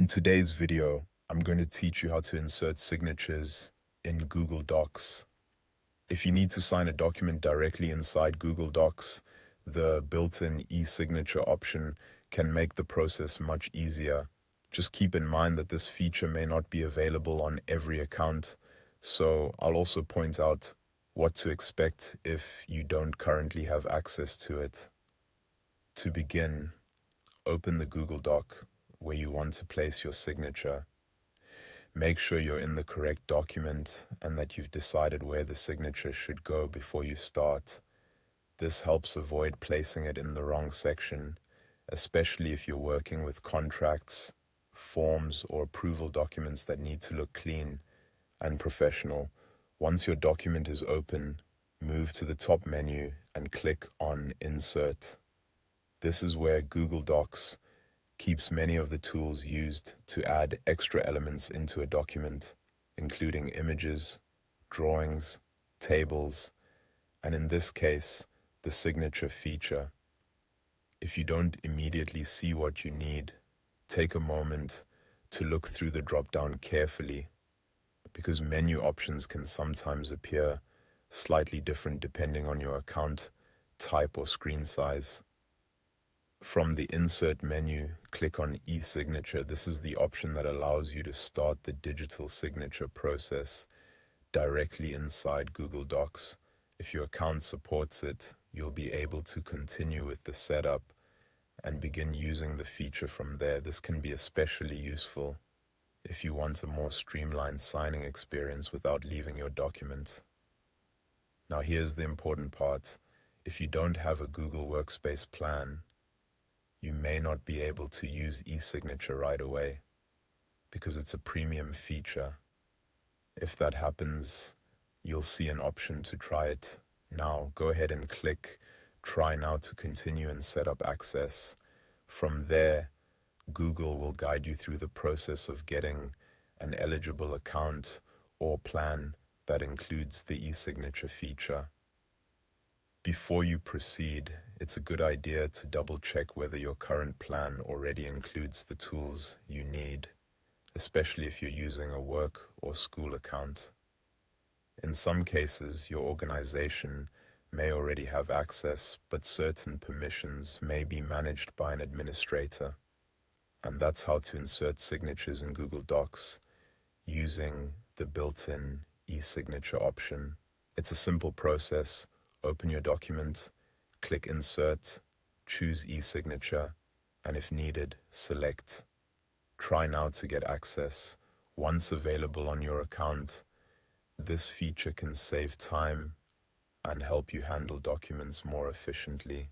In today's video, I'm going to teach you how to insert signatures in Google Docs. If you need to sign a document directly inside Google Docs, the built-in e-signature option can make the process much easier. Just keep in mind that this feature may not be available on every account, so I'll also point out what to expect if you don't currently have access to it. To begin, open the Google Doc where you want to place your signature. Make sure you're in the correct document and that you've decided where the signature should go before you start. This helps avoid placing it in the wrong section, especially if you're working with contracts, forms, or approval documents that need to look clean and professional. Once your document is open, move to the top menu and click on Insert. This is where Google Docs keeps many of the tools used to add extra elements into a document, including images, drawings, tables, and in this case, the signature feature. If you don't immediately see what you need, take a moment to look through the drop-down carefully, because menu options can sometimes appear slightly different depending on your account type or screen size. From the Insert menu, click on e-signature. This is the option that allows you to start the digital signature process directly inside Google Docs. If your account supports it, you'll be able to continue with the setup and begin using the feature from there. This can be especially useful if you want a more streamlined signing experience without leaving your document. Now here's the important part. If you don't have a Google Workspace plan, you may not be able to use e-signature right away because it's a premium feature. If that happens, you'll see an option to try it now. Go ahead and click Try Now to continue and set up access. From there, Google will guide you through the process of getting an eligible account or plan that includes the e-signature feature. Before you proceed, it's a good idea to double-check whether your current plan already includes the tools you need, especially if you're using a work or school account. In some cases, your organization may already have access, but certain permissions may be managed by an administrator. And that's how to insert signatures in Google Docs using the built-in e-signature option. It's a simple process. Open your document, click Insert, choose e-signature, and if needed, select Try Now to get access. Once available on your account, this feature can save time and help you handle documents more efficiently.